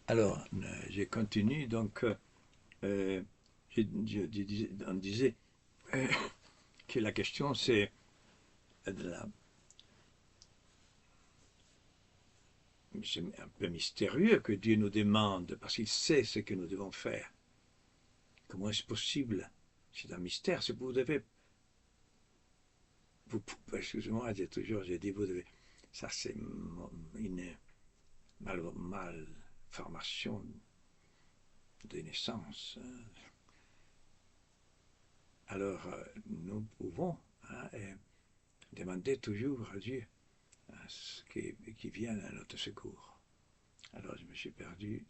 Alors, j'ai continué, donc euh, on disait euh, que la question c'est c'est un peu mystérieux que Dieu nous demande, parce qu'il sait ce que nous devons faire. Comment est-ce possible? C'est un mystère. Si vous devez, vous, excusez-moi, j'ai dit vous devez. Ça c'est une malformation de naissance. Alors, nous pouvons demander toujours à Dieu ce qui vient à notre secours. Alors, je me suis perdu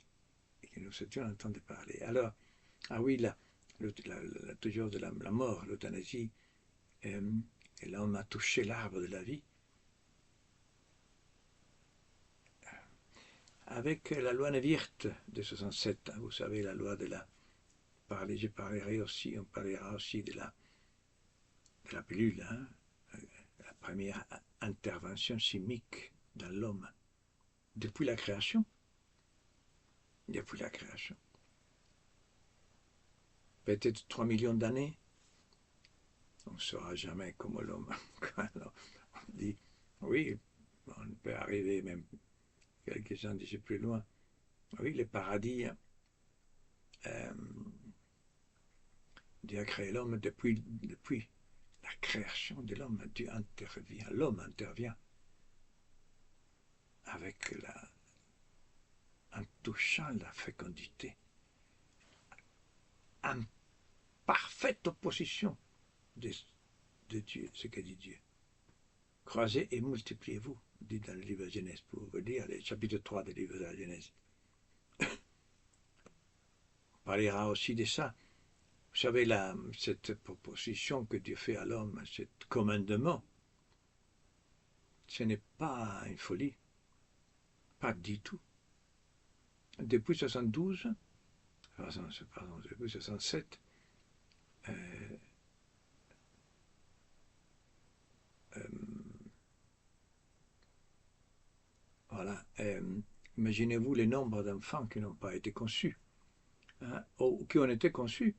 et que nous étions en train de parler. Alors, ah oui, là, toujours de la mort, l'euthanasie, euh, et l'homme a touché l'arbre de la vie. Avec la loi Neuwirth de 67, vous savez, la loi de la. Je parlerai aussi, on parlera aussi de la pilule, hein, la première intervention chimique dans l'homme depuis la création. Depuis la création. Peut-être 3 millions d'années, on ne sera jamais comme l'homme. On dit, oui, on peut arriver même quelques-uns d'ici plus loin. Oui, le paradis, Dieu a créé l'homme depuis la création de l'homme. Dieu intervient, l'homme intervient avec en touchant la fécondité, en parfaite opposition de, de Dieu, ce que dit Dieu. Croisez et multipliez-vous, dit dans le livre de Genèse, pour vous dire, le chapitre 3 du livre de la Genèse. On parlera aussi de ça. Vous savez, cette proposition que Dieu fait à l'homme, ce commandement, ce n'est pas une folie, pas du tout. Depuis 72, pardon, depuis 67, euh, euh, voilà, imaginez-vous les nombres d'enfants qui n'ont pas été conçus, hein, ou qui ont été conçus.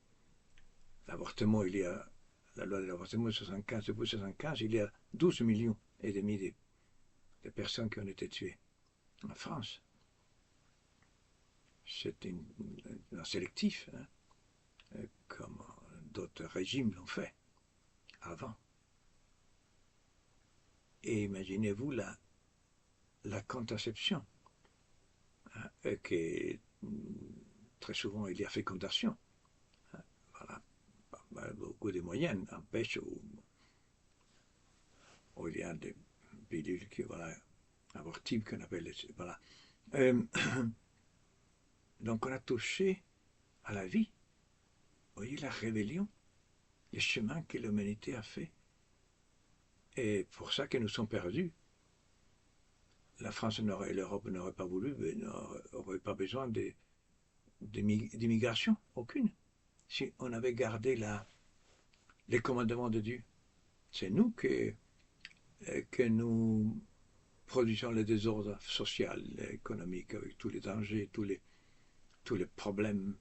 L'avortement, il y a, la loi de l'avortement de 75, depuis 75, il y a 12 millions et demi de personnes qui ont été tuées en France. C'est un sélectif, hein, comme d'autres régimes l'ont fait avant. Et imaginez-vous la contraception, hein, que très souvent il y a fécondation. Hein, voilà, beaucoup de moyens empêchent où il y a des pilules qui, voilà, abortives qu'on appelle, voilà. Euh, donc on a touché à la vie. Vous voyez la rébellion, le chemin que l'humanité a fait. Et pour ça que nous sommes perdus. La France et l'Europe n'auraient pas voulu, n'auraient pas besoin d'immigration, aucune. Si on avait gardé les commandements de Dieu. C'est nous que nous produisons le désordre social, économique, avec tous les dangers, tous les problèmes,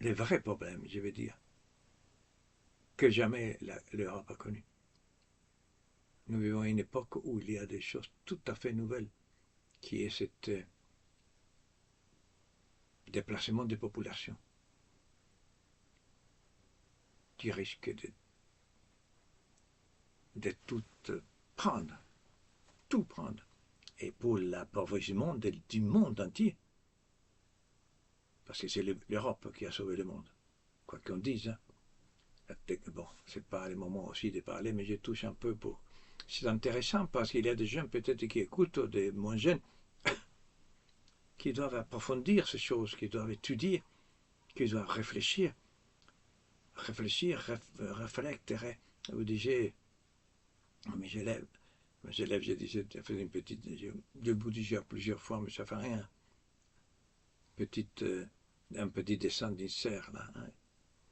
les vrais problèmes, je veux dire, que jamais l'Europe a connus. Nous vivons à une époque où il y a des choses tout à fait nouvelles, qui est cet déplacement des populations, qui risque de tout prendre, tout prendre, et pour l'appauvrissement du monde entier. Parce que c'est l'Europe qui a sauvé le monde, quoi qu'on dise. Hein. Bon, c'est pas le moment aussi de parler, mais je touche un peu pour. C'est intéressant parce qu'il y a des jeunes peut-être qui écoutent, des moins jeunes, qui doivent approfondir ces choses, qui doivent étudier, qui doivent réfléchir, réfléchir. Vous disiez, mes élèves, je disais, je faisais une petite, je vous dis plusieurs fois, mais ça fait rien. Petite, un petit dessin d'une serre là, hein,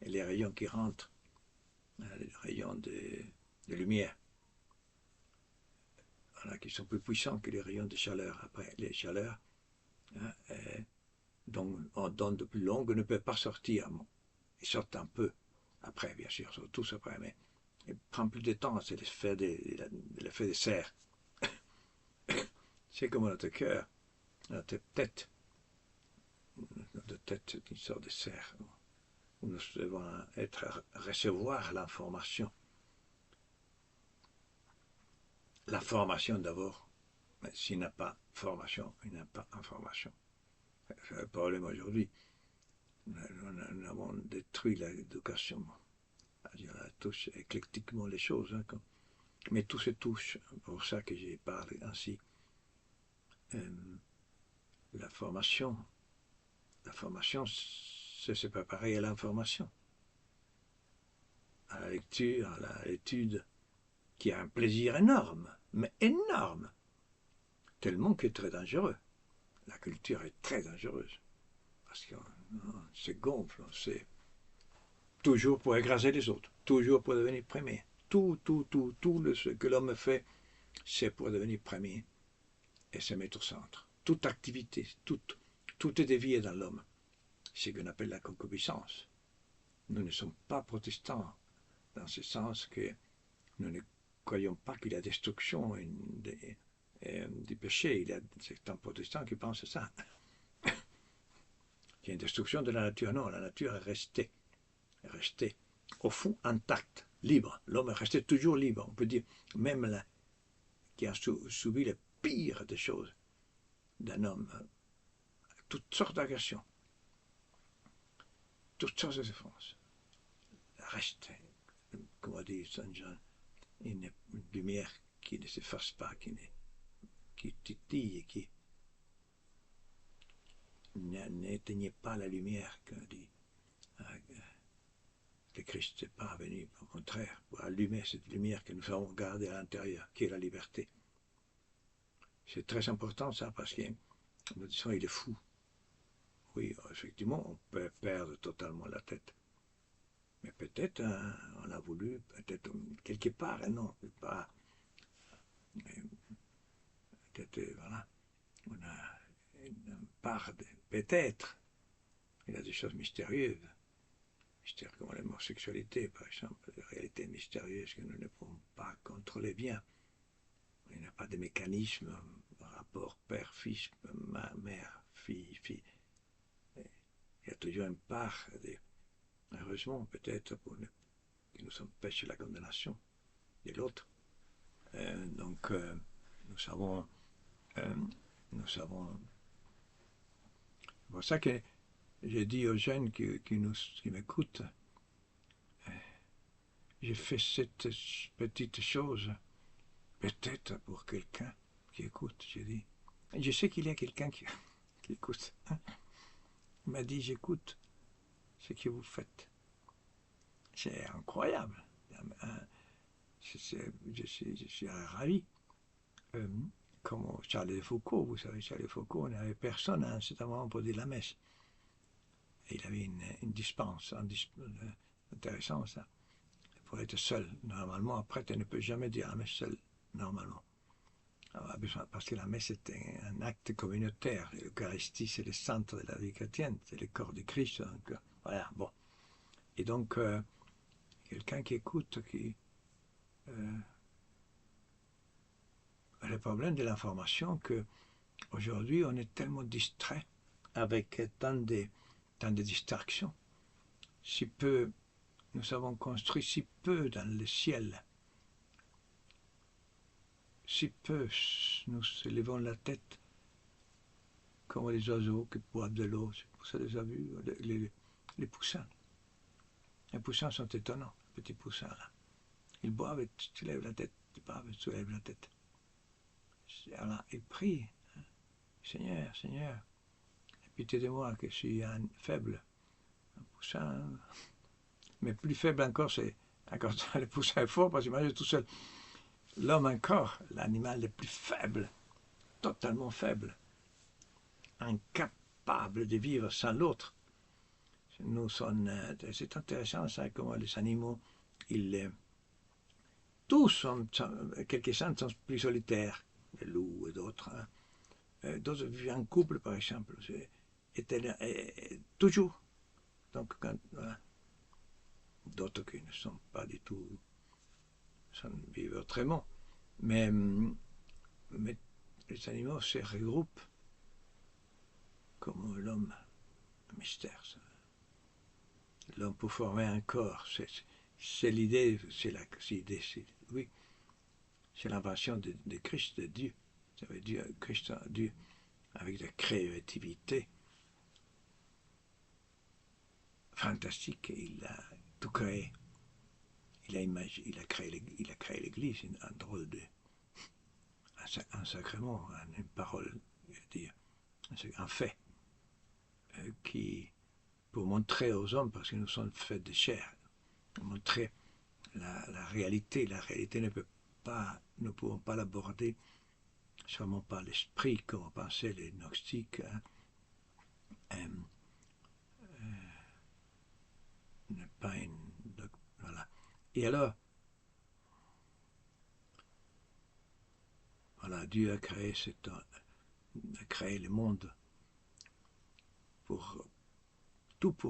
et les rayons qui rentrent, hein, les rayons de lumière. voilà, qui sont plus puissants que les rayons de chaleur. Après, les chaleurs, hein, donc en donne de plus longues, ne peuvent pas sortir. Bon, ils sortent un peu après, bien sûr, surtout tous après, mais il prend plus de temps, c'est l'effet des serres. C'est comme notre cœur, notre tête qui sort des serres, où nous devons recevoir l'information. La formation d'abord, mais s'il n'y a pas formation, il n'y a pas information. C'est le problème aujourd'hui. Nous avons détruit l'éducation. On touche éclectiquement les choses, hein, mais tout se touche. C'est pour ça que j'ai parlé ainsi. La formation, c'est se préparer à l'information, à la lecture, à l'étude, qui a un plaisir énorme, mais énorme, tellement que très dangereux. La culture est très dangereuse, parce qu'on se gonfle, c'est toujours pour écraser les autres, toujours pour devenir premier. Tout ce que l'homme fait, c'est pour devenir premier et se mettre au centre. Toute activité, tout est dévié dans l'homme. C'est ce qu'on appelle la concupiscence. Nous ne sommes pas protestants, dans ce sens que nous ne croyons pas qu'il y a destruction du péché. C'est un protestant qui pense ça. Il y a une destruction de la nature. Non, la nature est restée au fond intacte, libre. L'homme est resté toujours libre. On peut dire, même là, qui a subi le pire des choses d'un homme, toutes sortes d'agressions, toutes sortes de souffrances, reste, comme on dit Saint Jean, une lumière qui ne s'efface pas, qui titille et qui n'éteignait pas la lumière que dit le Christ n'est pas venu, au contraire, pour allumer cette lumière que nous avons gardée à l'intérieur, qui est la liberté. C'est très important ça, parce que nous disons il est fou. Oui, effectivement, on peut perdre totalement la tête. Mais peut-être on a voulu, peut-être quelque part, non, pas. Peut-être, voilà, on a une part de, peut-être, il y a des choses mystérieuses. Mystères comme l'homosexualité, par exemple, des réalités mystérieuses que nous ne pouvons pas contrôler bien. Il n'y a pas de mécanisme, rapport père-fils, mère, fille. Il y a toujours une part, heureusement peut-être, qui nous empêche la condamnation de l'autre. Donc, nous savons. C'est pour ça que j'ai dit aux jeunes qui m'écoutent, j'ai fait cette petite chose, peut-être pour quelqu'un qui écoute, j'ai dit. Je sais qu'il y a quelqu'un qui écoute. Il m'a dit, j'écoute ce que vous faites. C'est incroyable. Je suis ravi. Comme Charles de Foucault, vous savez, Charles de Foucault n'avait personne à un certain moment pour dire la messe. Et il avait une dispense, intéressant ça, pour être seul. Normalement, un prêtre ne peut jamais dire la messe seul, normalement. Alors, parce que la messe est un acte communautaire. L'Eucharistie, c'est le centre de la vie chrétienne, c'est le corps de Christ. Donc, voilà, bon. Et donc, quelqu'un qui écoute, le problème de l'information, qu'aujourd'hui, on est tellement distrait avec tant de distractions. Si peu, nous avons construit si peu dans le ciel. Si peu, nous élevons la tête comme les oiseaux qui boivent de l'eau. Vous avez déjà vu les poussins. Les poussins sont étonnants, les petits poussins là. Ils boivent et tu lèves la tête, ils boivent et tu lèves la tête. Alors, ils prient, hein. Seigneur, Seigneur, pitié de moi que je suis un faible, un poussin, mais plus faible encore, c'est encore le poussin est fort parce que moi je suis tout seul. L'homme encore, l'animal le plus faible, totalement faible, incapable de vivre sans l'autre. C'est intéressant ça, comment les animaux, tous sont, quelques-uns sont plus solitaires des loups et d'autres. Hein. D'autres vivent en couple, par exemple. Toujours. Donc, voilà. D'autres qui ne sont pas du tout, vivent autrement. Mais les animaux se regroupent comme l'homme, un mystère. L'homme pour former un corps, c'est l'idée, oui, c'est l'invention de Christ, de Dieu. Ça veut dire Christ, Dieu, avec de la créativité fantastique, il a tout créé. Il a créé l'Église, un drôle de, un sacrement, une parole, je veux dire, un fait, qui, pour montrer aux hommes, parce que nous sommes faits de chair, montrer la réalité. La réalité ne peut pas, nous ne pouvons pas l'aborder seulement par l'esprit, comme pensaient les gnostiques. Hein. Pas une, voilà. Et alors, voilà, Dieu a créé le monde pour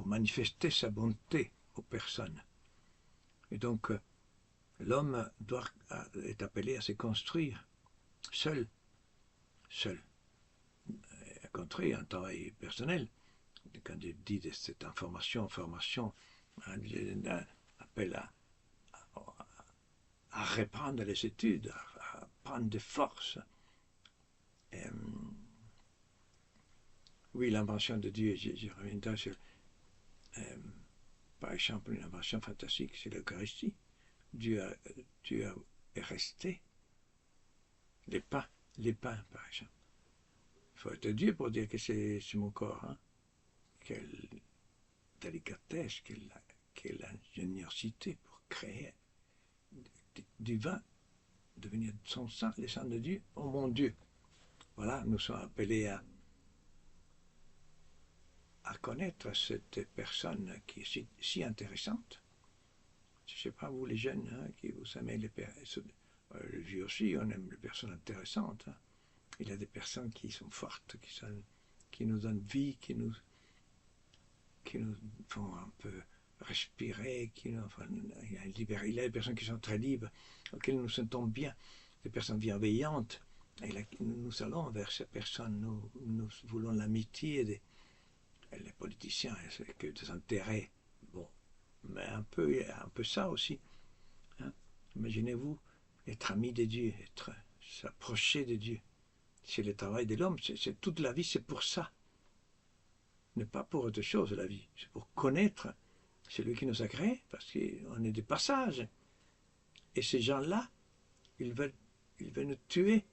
manifester sa bonté aux personnes. Et donc, l'homme est appelé à se construire seul. Construire un travail personnel. Quand je dis de cette formation, appelle à reprendre les études, à prendre des forces. Oui, l'invention de Dieu, je reviendrai sur, par exemple, une invention fantastique, c'est l'Eucharistie. Dieu est resté. Les pains, par exemple. Il faut être Dieu pour dire que c'est mon corps. Hein. Quelle délicatesse, quelle ingéniosité pour créer du vin, devenir son sang, le sang de Dieu. Oh mon Dieu! Voilà, nous sommes appelés à connaître cette personne qui est si intéressante. Je ne sais pas, vous les jeunes, hein, qui vous aimez les vieux aussi, on aime les personnes intéressantes. Hein. Il y a des personnes qui sont fortes, qui nous donnent vie, qui nous font un peu respirer, il y a des personnes qui sont très libres, auxquelles nous sentons bien, des personnes bienveillantes. Et là, nous allons vers ces personnes, nous voulons l'amitié. Les politiciens, c'est que des intérêts, bon, mais un peu ça aussi. Hein. Imaginez-vous être ami de Dieu, s'approcher de Dieu. C'est le travail de l'homme, c'est toute la vie, c'est pour ça. Ne pas pour autre chose, la vie, c'est pour connaître celui qui nous a créés, parce qu'on est de passage. Et ces gens-là, ils veulent nous tuer.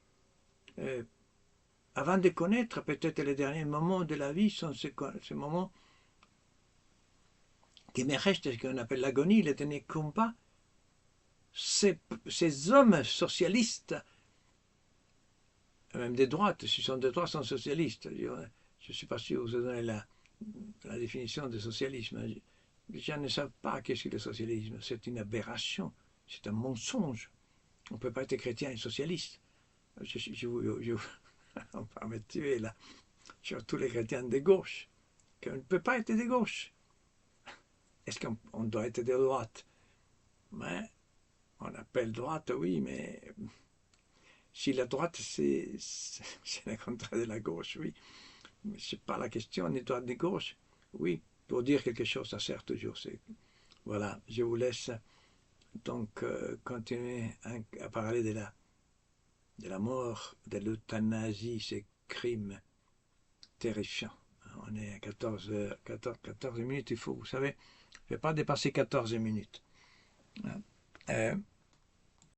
Avant de connaître, peut-être les derniers moments de la vie sont ces moments qui me restent, ce qu'on appelle l'agonie, les derniers combats. Ces hommes socialistes, même des droites, si sont de droite, sont socialistes. Je ne suis pas sûr que vous avez donné la définition de socialisme. Les gens ne savent pas qu'est-ce que le socialisme. C'est une aberration, c'est un mensonge. On ne peut pas être chrétien et socialiste. On va me tuer là, sur tous les chrétiens de gauche, qu'on ne peut pas être de gauche. Est-ce qu'on doit être de droite? Mais on appelle droite, oui, mais si la droite, c'est le contraire de la gauche, oui. Mais ce n'est pas la question, ni droite ni gauche. Oui, pour dire quelque chose, ça sert toujours. Voilà, je vous laisse donc continuer à parler de la mort, de l'euthanasie, ces crimes terrifiants. On est à 14 minutes, il faut, vous savez, ne pas dépasser 14 minutes.